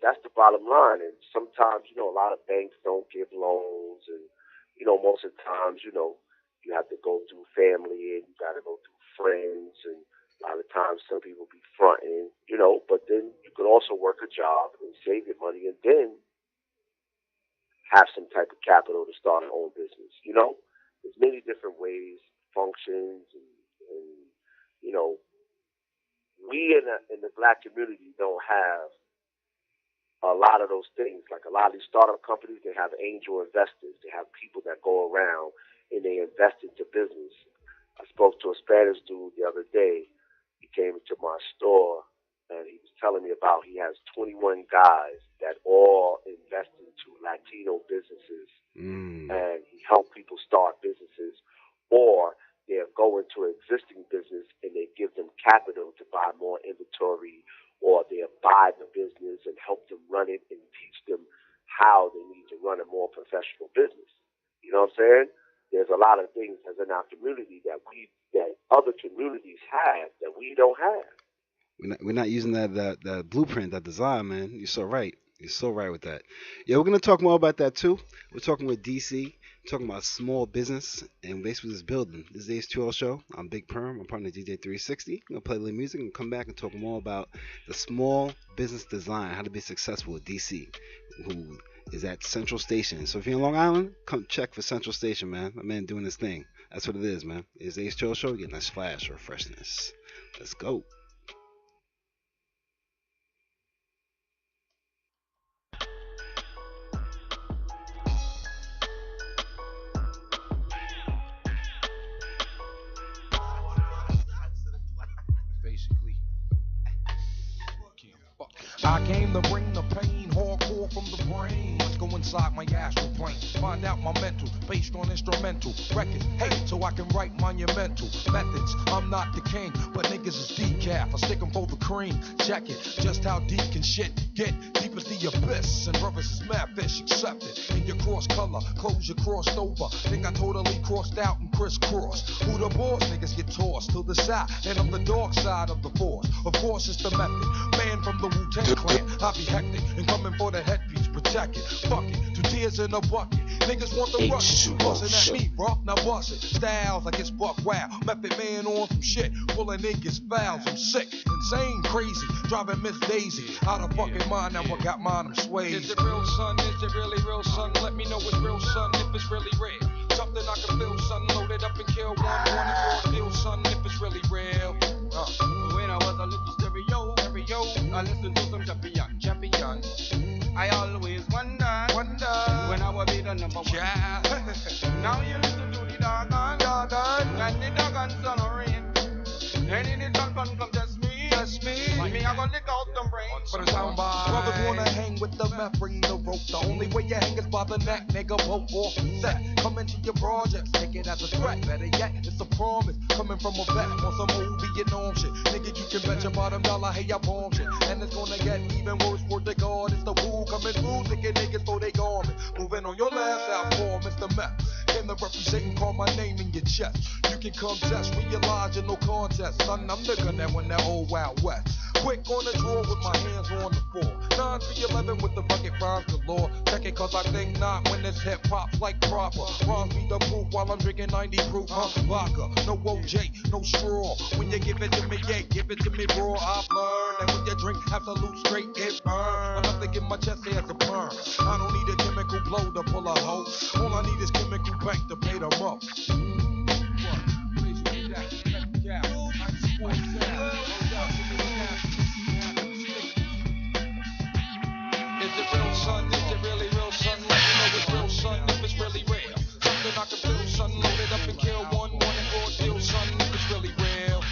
That's the bottom line. And sometimes, you know, a lot of banks don't give loans, and you know, most of the times, you know, you have to go through family and you got to go through friends, and a lot of times some people be fronting, you know. But then you could also work a job and save your money, and then have some type of capital to start an own business. You know, there's many different ways, functions, and you know, we in the black community don't have a lot of those things. Like a lot of these startup companies, they have angel investors. They have people that go around and they invest into business. I spoke to a Spanish dude the other day. He came into my store and he was telling me about he has 21 guys that all invest into Latino businesses, and he helps people start businesses, or they'll go into an existing business and they give them capital to buy more inventory, or they'll buy the business and help them run it and teach them how they need to run a more professional business. You know what I'm saying? There's a lot of things that's in our community that other communities have that we don't have. We're not using that blueprint, that design, man. You're so right. You're so right with that. Yeah, we're gonna talk more about that too. We're talking with DC, talking about small business and basically this building. This is the H2O show. I'm Big Perm. I'm partner DJ 360. I'm gonna play a little music and come back and talk more about the small business design, how to be successful with DC, who is at Central Station. So if you're in Long Island, come check for Central Station, man. My man doing his thing. That's what it is, man. It's the H2O show. Getting nice flash or freshness. Let's go. I came to bring the pain, hardcore from the brain. Let's go inside my astral plane, find out my mental, based on instrumental records. Hey, so I can write monumental methods. I'm not the king, but niggas is decaf. I stick 'em for the cream. Check it, just how deep can shit get? Deep as the abyss, and brothers is mad fish accepted. In your cross color, clothes you crossed over. Think I totally crossed out and crisscrossed. Who the boss? Niggas get tossed to the side, and I'm the dark side of the force. Of course, it's the method. Man from the Wu-Tang clan, I be hectic and coming for the headpiece, protect it. Fuck it, 2 tears in a bucket. Niggas want the rush, bustin' at me, bro. Now bust it. Styles like it's buck wow. Method man on some shit, pulling niggas fouls. I'm sick, insane, crazy, driving Miss Daisy out of fucking mind. Now I got mine, I'm swayed. Is it real, son? Is it really real, son? Let me know it's real, son. If it's really real, something I can feel, son. Load it up and kill one and for a deal, son. If it's really real. When I was a little stereo, I listened to some champion. I always wonder when I will be the number one. Yeah. Now you listen to the doggone, and the doggone son of rain. And in the doggone come test me. Me, I gonna lick out them brains. But it's how brothers wanna hang with the meth, bring the rope. The only way you hang is by the neck, nigga. Rope off the set. Come into your projects, take it as a threat. Better yet, it's a promise. Coming from a vet on some movie, you know shit. Nigga, you can bet your bottom dollar, hey, I bomb shit. And it's gonna get even worse for the God. It's the Wu coming through, thinking niggas for they garment. Moving on your last outpour, Mr. Meth. Came to represent and call my name in your chest. You can come test, realize you're no contest. Son, I'm the gun that went that old Wild West. Quick on the draw with my hands on the floor. 9 3 11 with the bucket rhymes galore. Check it cause I think not when this hip hop like proper. Rhymes be the proof while I'm drinking 90 proof. Vodka, no OJ, no straw. When you give it to me, yeah, give it to me raw. I've learned that when you drink absolute straight, it burn. Nothing in my chest has a burn. I don't need a chemical blow to pull a hoe. All I need is chemical bank to pay them up. Is it real, son? Is it really real, son? Let me know it's real, son. If it's really real, something I can feel, son. Load it up and kill one and for a deal, son. If it's really real.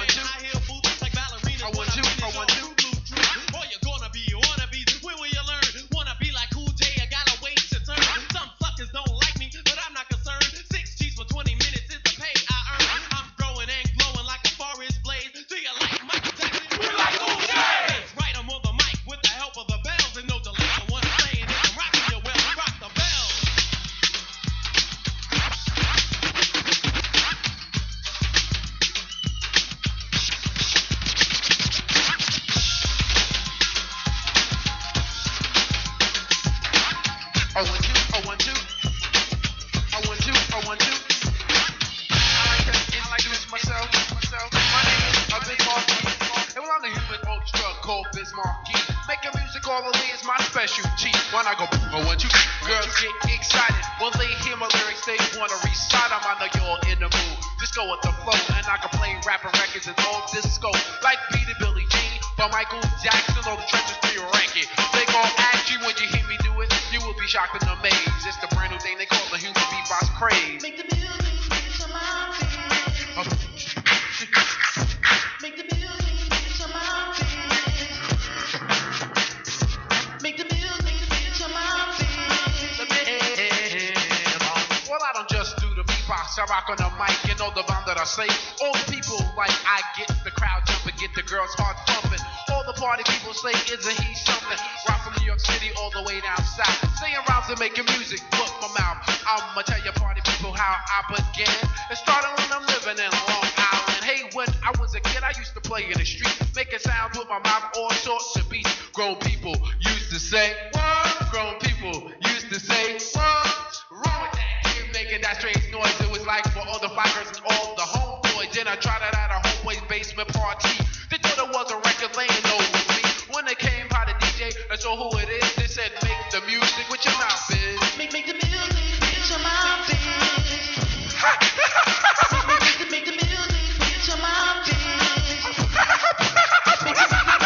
two. I want two. I want two. Or you're gonna be wannabes. When will you learn? Wanna be like Cool J? I gotta wait to turn. Some suckers don't like me, but I'm not concerned. 6 G's for 20 minutes is the pay I earn. I'm growing and glowing like a forest blaze. Do you like Michael Jackson? We like Cool J. That's right, I'm on the mic with the help of the bells and no delay. The one playing is I'm rocking your well. Rock the bells. I want two. I want two. I want two. I want two. I like to introduce myself. My name is Big Marquis, and well, I'm the human orchestra called Bismarcky. Making music all the way is my specialty. When I go, I want you. Girls get excited when they hear my lyrics. They wanna recite 'em. I know you're in the mood. Just go with the flow, and I can play rapping records and all disco like Peter, Billie Jean, but Michael Jackson or the trenches to your ranking. They gon' ask you when you hear me do it. You will be shocked and amazed. It's the brand new thing they call the human beatbox craze. Make the music to my feet. Make the music to my feet. Make the music to my feet. Well, I don't just do the beatbox. I rock on the mic and all the bomb that I say. All the people like I get the crowd jumping, get the girls heart pumping. All the party people say, isn't he something? Rock from New York City all the way down south. Saying rhymes and making music, book my mouth. I'ma tell you party people how I began. It started when I'm living in Long Island. Hey, when I was a kid, I used to play in the street, making sounds with my mouth, all sorts of beats. Grown people used to say, what? Grown people used to say, what's wrong with that? You're making that strange noise. It was like for all the fighters and all the homeboys. Then I tried it at a homeboy's basement party. They thought it was a record laying over me. When they came by the DJ, that's all who it is. They said, make the music with your mouth, bitch. Make the music with your mouth, bitch. Make the music with your mouth, bitch. Make the music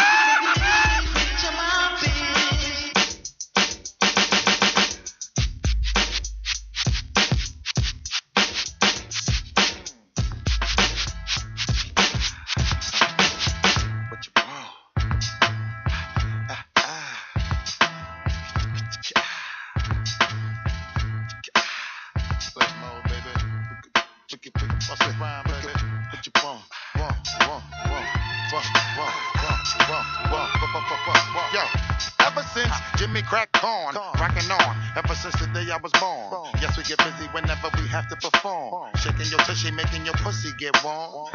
with your mouth, bitch. Yo, ever since Jimmy cracked corn, rocking on, ever since the day I was born. Yes, we get busy whenever we have to perform. Shaking your tushy, making your pussy get warm.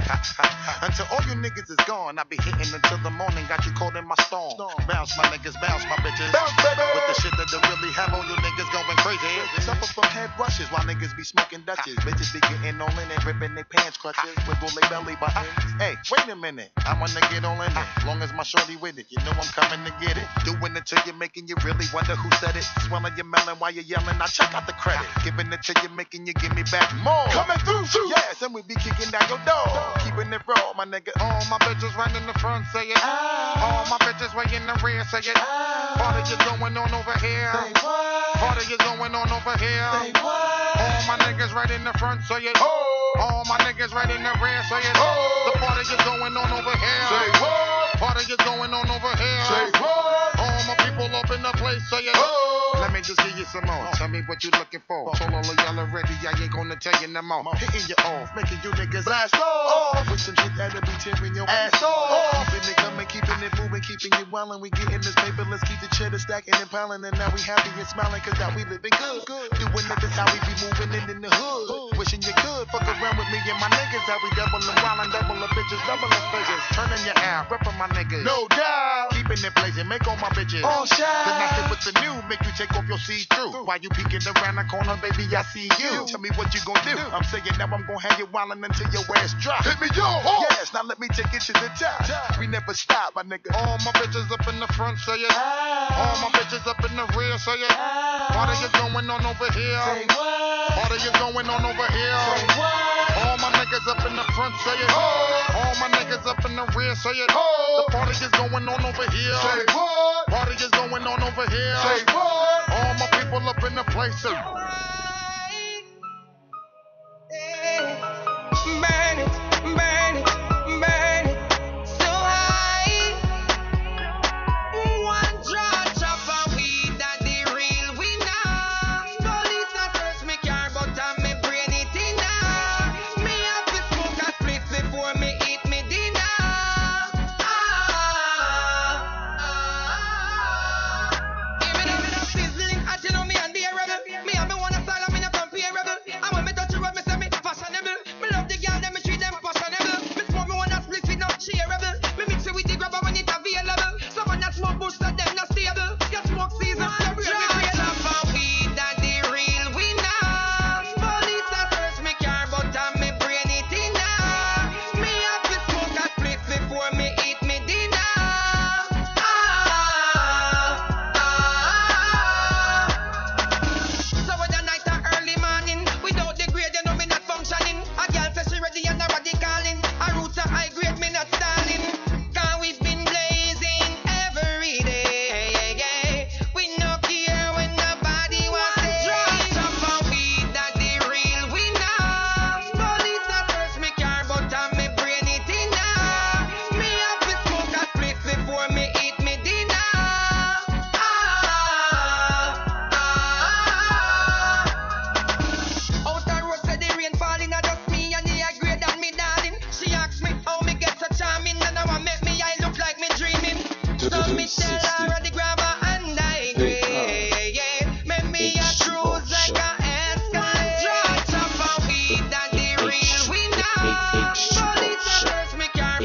Until all you niggas is gone, I be hitting until the morning, got you caught in my storm. Bounce my niggas, bounce my bitches. Bounce, baby. With the shit that they really have all you niggas going crazy. Suffer from head rushes while niggas be smoking Dutches. Bitches be getting all in it, ripping their pants clutches, wiggle their belly buttons. Hey, wait a minute, I wanna get all in it. Long as my shorty with it, you know I'm coming to get it. Doing it till you're making you really wonder who said it. Swelling your melon while you're yelling, I check out the credit. Giving it till you're making you give me back more. Coming through too. Yes, and we be kicking down your door. Keeping it raw, my nigga. All my bitches right in the front, say it. All my bitches right in the rear, say it. Party is going on over here. Party is going on over here. All my niggas right in the front, say it. All my niggas right in the rear, say it. The party is going on over here. Say what? Party is going on over here. Say what? All my people up in the place, say it. Let me just give you some more. Tell me what you looking for. Told all of y'all already, I ain't gonna tell you no more. Hitting you off, making you niggas blast off. With some shit that'll be tearing your ass off. Keeping it coming, keeping it moving, keeping it wildin'. We getting this paper, let's keep the cheddar stacking and piling. And now we happy and smiling, cause now we living good. Doing it, that's how we be moving it in the hood. Wishing you could fuck around with me and my niggas. How we doubling wildin', doubling bitches, doubling figures. Turning your out, reppin' my niggas. No doubt. Keeping it blazing, make all my bitches all shine. Connected with the new, make you take off your see-through. While you peeking around the corner, baby, I see you. Tell me what you gon' do. I'm saying now I'm gon' have you wildin' until your ass drop. Hit me, yo, ho. Yes, now let me take it to the top. We never stop, my nigga. All my bitches up in the front, say it. All my bitches up in the rear, say it. Party is going on over here. Say what? Party is going on over here. Say what? All my niggas up in the front, say it. All my niggas up in the rear, say it. The party is going on over here. Say what? Party is going on over here. Say what? All my people up in the place, say Burn it, burn it, burn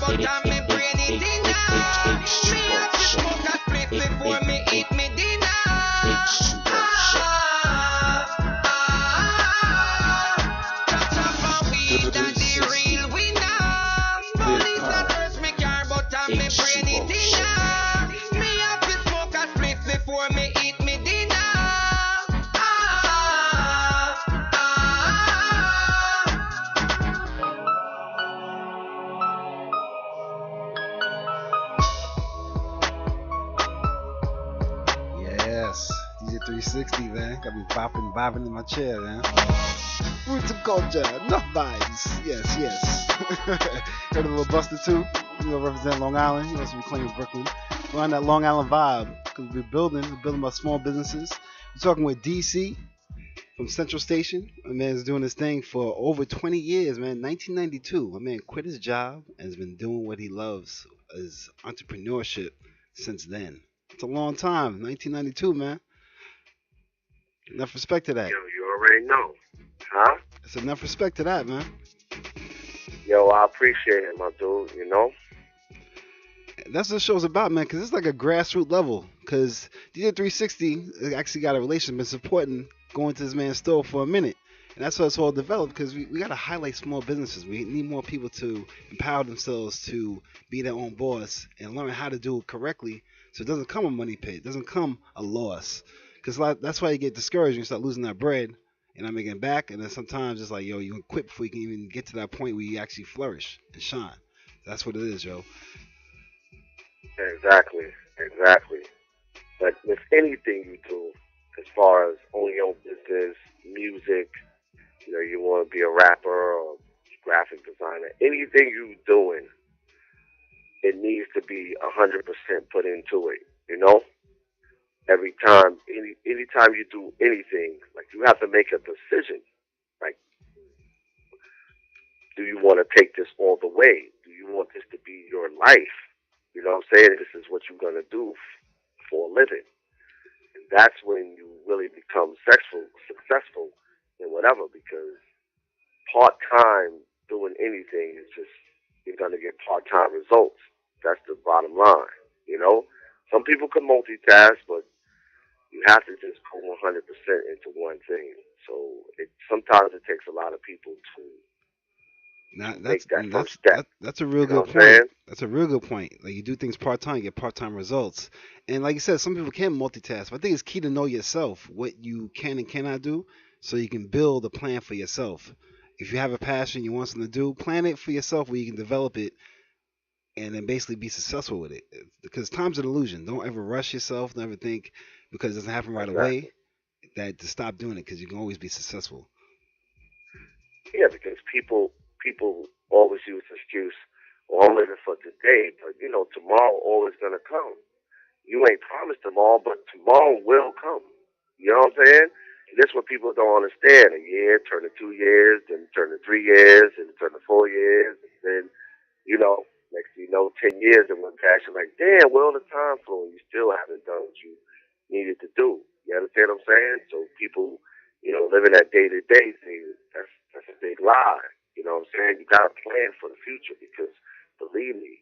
but me brain it in. Me have to smoke a spliff before me eat me dinner. That's the real winner. Police a search me car, but me brain it in. Me have to smoke a spliff before me eat me dinner. Yes, DJ 360, man. Got me bopping in my chair, man. Roots of culture, enough vibes. Yes, yes. Heard a little Buster too. You know, represent Long Island. You also reclaim Brooklyn. We're on that Long Island vibe because we're building my small businesses. We're talking with DC from Central Station. My man's doing this thing for over 20 years, man. 1992. My man quit his job and has been doing what he loves as entrepreneurship since then. It's a long time. 1992, man. Enough respect to that. Yo, you already know. Huh? It's enough respect to that, man. Yo, I appreciate it, my dude, you know? That's what the show's about, man, because it's like a grassroots level. Because DJ 360 actually got a relationship, been supporting going to this man's store for a minute. And that's how it's all developed, because we got to highlight small businesses. We need more people to empower themselves to be their own boss and learn how to do it correctly so it doesn't come a money pit. It doesn't come a loss. Because that's why you get discouraged when you start losing that bread and not making it back. And then sometimes it's like, yo, you quit before you can even get to that point where you actually flourish and shine. That's what it is, yo. Exactly. But with anything you do, as far as owning your own business, music, you know, you want to be a rapper or graphic designer, anything you're doing, it needs to be 100% put into it, you know? Every time, anytime you do anything, like you have to make a decision. Like, do you want to take this all the way? Do you want this to be your life? You know what I'm saying? This is what you're going to do for a living. And that's when you really become successful in whatever, because part-time doing anything is just, you're going to get part-time results. That's the bottom line, you know? Some people can multitask, but you have to just put 100% into one thing. So sometimes it takes a lot of people to make that first step. That's a real good point. That's a real good point. Like, you do things part time, you get part time results. And like you said, some people can multitask. But I think it's key to know yourself, what you can and cannot do, so you can build a plan for yourself. If you have a passion you want something to do, plan it for yourself where you can develop it and then basically be successful with it. Because time's an illusion. Don't ever rush yourself. Don't ever think because it doesn't happen right away that to stop doing it, because you can always be successful. Yeah, because people always use the excuse, well, I'm living for today, but you know, tomorrow always gonna come. You ain't promised tomorrow, but tomorrow will come. You know what I'm saying? And this is what people don't understand. A year turn to 2 years, then turn to 3 years, then turn to 4 years, and then, you know, next thing you know, 10 years and went past. You're like, damn, well, the time flew, and you still haven't done what you needed to do. You understand what I'm saying? So people, you know, living that day to day thing, that's a big lie. You know what I'm saying? You got to plan for the future, because believe me,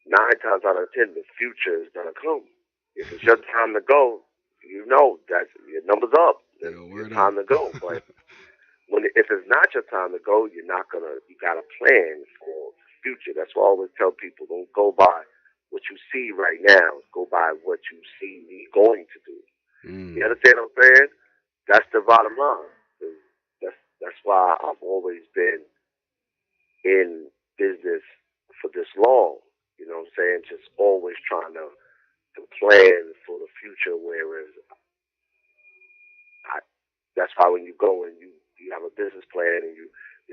9 times out of 10, the future is gonna come. If it's your time to go, you know that your number's up. It's your time to go. But if it's not your time to go, you gotta plan for the future. That's why I always tell people, don't go by what you see right now. Go by what you see me going to do. You understand what I'm saying? That's the bottom line. That's why I've always been in business for this long. You know what I'm saying? Just always trying to plan for the future. Whereas that's why when you go and you have a business plan and you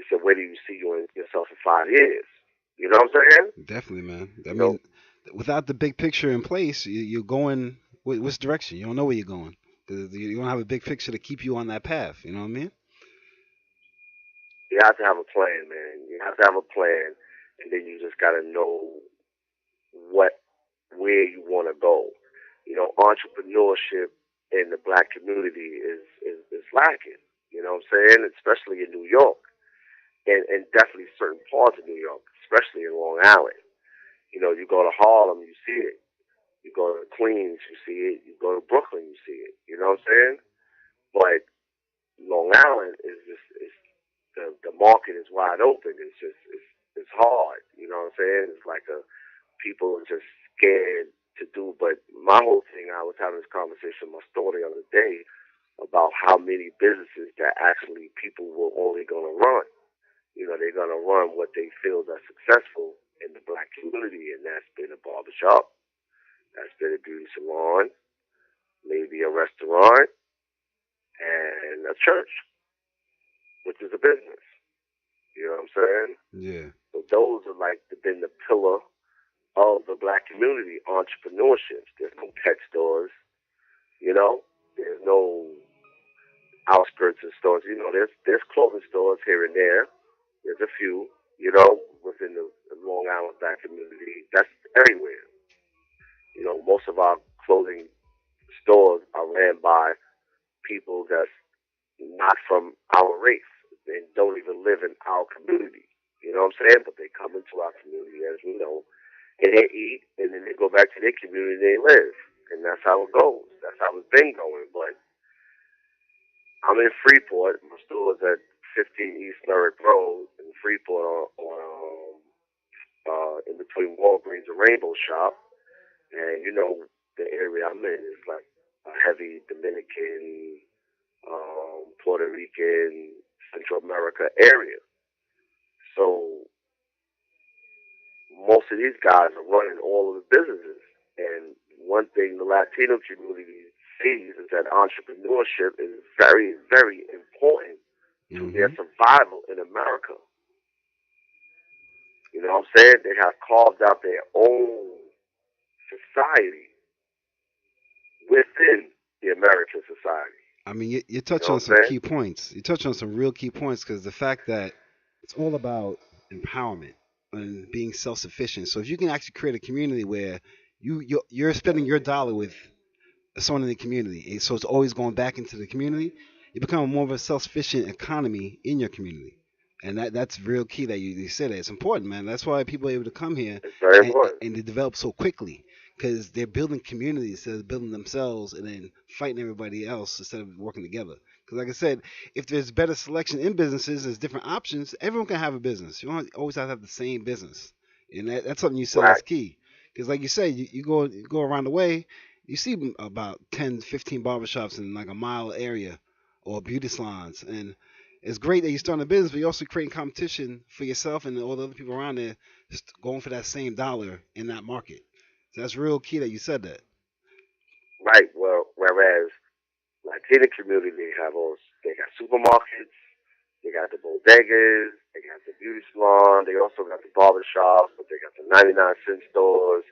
say, where do you see yourself in 5 years? You know what I'm saying? Definitely, man. I mean, without the big picture in place, you're going which direction? You don't know where you're going, because you don't have a big picture to keep you on that path. You know what I mean? You have to have a plan, man. You have to have a plan, and then you just got to know where you want to go. You know, entrepreneurship in the black community is lacking. You know what I'm saying? Especially in New York, and definitely certain parts of New York. especially in Long Island. You know, you go to Harlem, you see it. You go to Queens, you see it. You go to Brooklyn, you see it. You know what I'm saying? But Long Island is just it's the market is wide open. It's just it's hard. You know what I'm saying? It's like a people are just scared to do. But my whole thing, I was having this conversation with my store the other day about how many businesses that actually people were only going to run. You know, they're going to run what they feel are successful in the black community, and that's been a barbershop, that's been a beauty salon, maybe a restaurant, and a church, which is a business. You know what I'm saying? Yeah. So those are like been the pillar of the black community, entrepreneurships. There's no pet stores, you know. There's no outskirts of stores. You know, there's clothing stores here and there. There's a few, you know, within the Long Island black community. That's everywhere. You know, most of our clothing stores are ran by people that's not from our race and don't even live in our community. You know what I'm saying? But they come into our community, as we know, and they eat, and then they go back to their community and they live. And that's how it goes. That's how it's been going. But I'm in Freeport. My store is at 15 East Merritt Road in Freeport in between Walgreens and Rainbow Shop. And, you know, the area I'm in is like a heavy Dominican, Puerto Rican, Central America area. So most of these guys are running all of the businesses. And one thing the Latino community sees is that entrepreneurship is very, very important to their survival in America. You know what I'm saying? They have carved out their own society within the American society. I mean, you touch You know on what some I'm key saying? points. You touch on some real key points because the fact that it's all about empowerment and being self-sufficient. So if you can actually create a community where you're spending your dollar with someone in the community, and so it's always going back into the community, you become more of a self-sufficient economy in your community. And that's real key that you said that. It's important, man. That's why people are able to come here It's very and, important. and they develop so quickly because they're building communities instead of building themselves and then fighting everybody else instead of working together. Because, like I said, if there's better selection in businesses, there's different options. Everyone can have a business. You don't always have to have the same business, and that's something you said Right. that's key. Because, like you said, you go around the way, you see about 10, 15 barbershops in like a mile area or beauty salons, and it's great that you're starting a business, but you're also creating competition for yourself and all the other people around there just going for that same dollar in that market. So that's real key that you said that. Right. Well, whereas Latino community, they got supermarkets, they got the bodegas, they got the beauty salon, they also got the barber shops, but they got the 99-cent stores,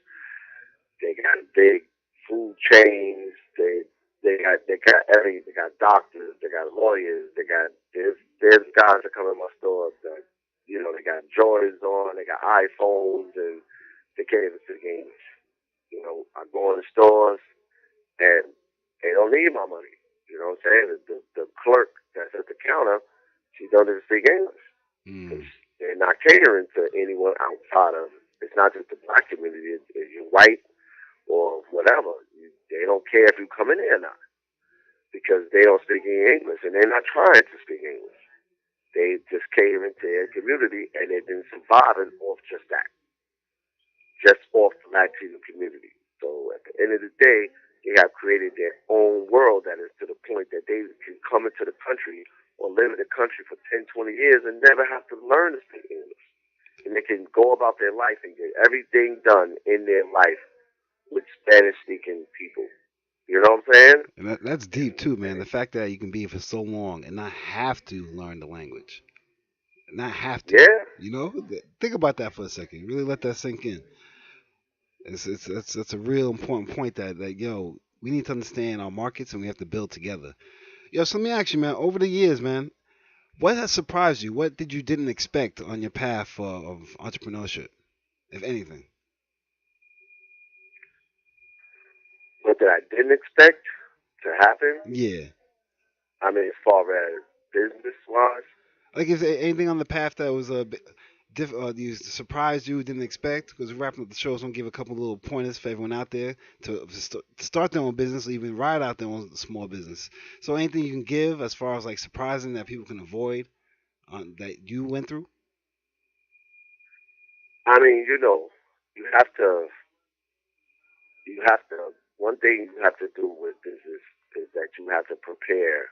they got big food chains, they got doctors, they got lawyers, there's guys that come in my store that, you know, they got Jordans on, they got iPhones, and they can't even speak English. You know, I go in the stores and they don't need my money. You know what I'm saying? The clerk that's at the counter, she doesn't even speak English. They're not catering to anyone outside of. It's not just the black community. If you're white or whatever, they don't care if you come in there or not because they don't speak any English and they're not trying to speak English. They just catering to their community and they've been surviving off just that, just off the Latino community. So at the end of the day, they have created their own world that is to the point that they can come into the country or live in the country for 10, 20 years and never have to learn to speak English. And they can go about their life and get everything done in their life with Spanish speaking people. You know what I'm saying? And that's deep too, man. The fact that you can be here for so long and not have to learn the language, not have to. Yeah. You know, think about that for a second. Really let that sink in. That's a real important point that yo, we need to understand our markets and we have to build together. Yo, so let me ask you, man. Over the years, man, what has surprised you? What did you didn't expect on your path of entrepreneurship, if anything? What that I didn't expect to happen, Yeah. I mean, as far as business wise, Like, is there anything on the path that was surprised you, didn't expect? Because we're wrapping up the show, so I'm gonna give a couple little pointers for everyone out there to start their own business or even ride out their own small business. So anything you can give as far as like surprising that people can avoid that you went through? I mean, you have to, one thing you have to do with business is that you have to prepare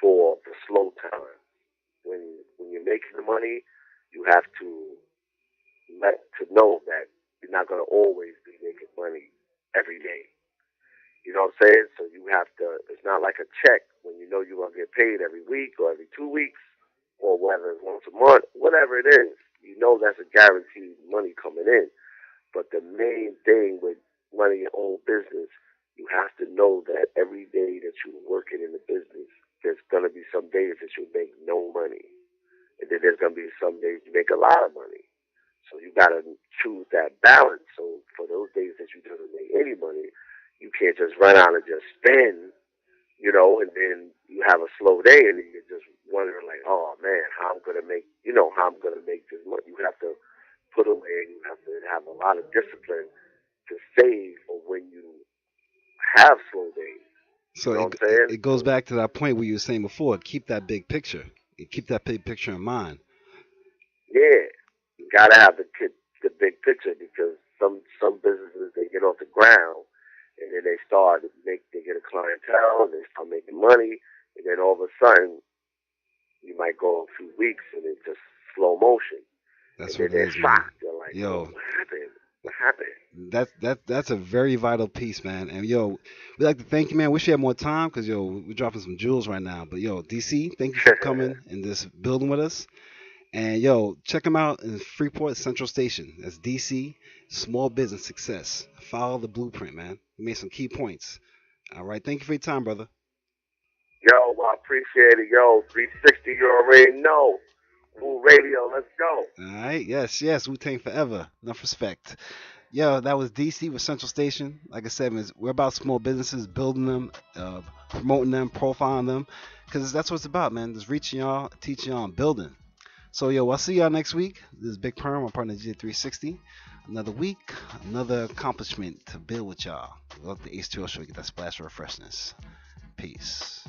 for the slow time. When you're making the money, you have to know that you're not going to always be making money every day. You know what I'm saying? So you have to. It's not like a check when you know you're going to get paid every week or every 2 weeks or whether it's once a month, whatever it is. You know that's a guaranteed money coming in. But the main thing with running your own business, you have to know that every day that you're working in the business, there's going to be some days that you make no money. And then there's going to be some days you make a lot of money. So you got to choose that balance. So for those days that you don't make any money, you can't just run out and just spend, and then you have a slow day and then you're just wondering like, oh man, how I'm going to make, how I'm going to make this money. You have to put away and you have to have a lot of discipline to save for when you have slow days. So You know what I'm saying? it goes back to that point where you were saying before. Keep that big picture. Keep that big picture in mind. Yeah, you gotta have the big picture because some businesses they get off the ground and then they get a clientele and they start making money and then all of a sudden you might go a few weeks and it's just slow motion. That's and what then it they're is, man. shocked. They're like, Yo, what happened? What happened? that's a very vital piece, man. And yo, we'd like to thank you, man. Wish you had more time because we're dropping some jewels right now. But yo, DC, thank you for coming and this building with us. And yo, check them out in Freeport Central Station. That's DC Small Business Success. Follow the blueprint, man. You made some key points. All right, thank you for your time, brother. Yo, I appreciate it. Yo, 360, you already know. Wu Radio, let's go. All right, yes, Wu-Tang forever. Enough respect. Yo, that was DC with Central Station. Like I said, man, we're about small businesses, building them, promoting them, profiling them, because that's what it's about, man. Just reaching y'all, teaching y'all, and building. So, yo, I'll see y'all next week. This is Big Perm, my partner J360. Another week, another accomplishment to build with y'all. Love the H2O show, get that splash of refreshness. Peace.